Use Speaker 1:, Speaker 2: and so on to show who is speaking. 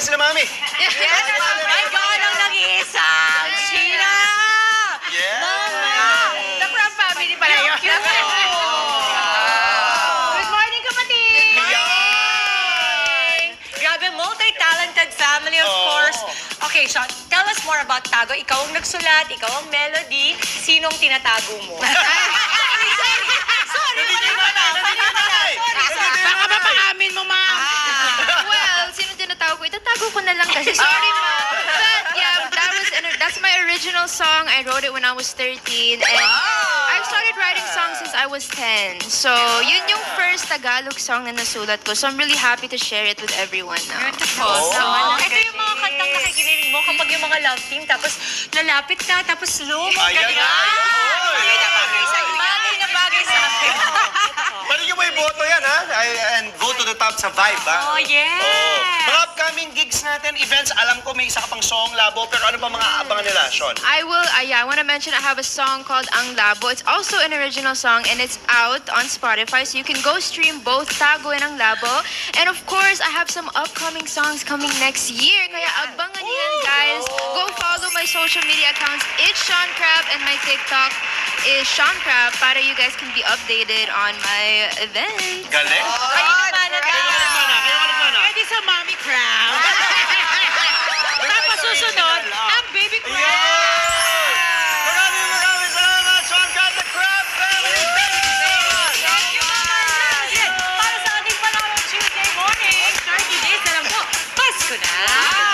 Speaker 1: sila, Mami.
Speaker 2: Yes! Ikaw ang nag-iisang Sheena!
Speaker 1: Yes!
Speaker 2: Mama! The Crab family pala yun. Good morning, kapatid!
Speaker 1: Good morning!
Speaker 2: Grabe, multi-talented family, of course. Okay, Sean, tell us more about Tago. Ikaw ang nagsulat, ikaw ang melody. Sinong tinatago mo?
Speaker 3: Baka mapaamin mo, ma'am.
Speaker 4: Well, sino tinatawag ko? Itatago ko na lang kasi. Sorry, ma. But yeah, that's my original song. I wrote it when I was 13. And I've started writing songs since I was 10. So, yun yung first Tagalog song na nasulat ko. So, I'm really happy to share it with everyone now.
Speaker 2: Beautiful. Ito yung mga kantang nakikinig mo kapag yung mga love team, tapos lalapit ka, tapos slow mo.
Speaker 1: Ayan,
Speaker 2: Bagay na bagay sa iyo. Bagay na bagay sa akin.
Speaker 1: Pwede nyo may boto yan, ha? And go to the top sa Vibe, ha?
Speaker 2: Oh, yes.
Speaker 1: Mga upcoming gigs natin, events, alam ko may isa ka pang song, Labo, pero ano ba mga abangan nila, Sean?
Speaker 4: I want to mention I have a song called Ang Labo. It's also an original song and it's out on Spotify, so you can go stream both Tago and Ang Labo. And of course, I have some upcoming songs coming next year. Kaya abangan niyo yan, guys. Go follow my social media accounts. It's Sean Crab and my TikTok is Sean Crab para you guys can be updated on my event.
Speaker 1: Galing?
Speaker 2: Kayo naman na
Speaker 3: Pwede sa Mommy Crab. Tapos susunod, ang Baby Crab.
Speaker 1: Maraming salamat, Sean Crab, the Crab Family! Thank you so much!
Speaker 2: Thank you, Mama. Para sa ating panahon Tuesday morning, 30 days na lang po. Pasko na!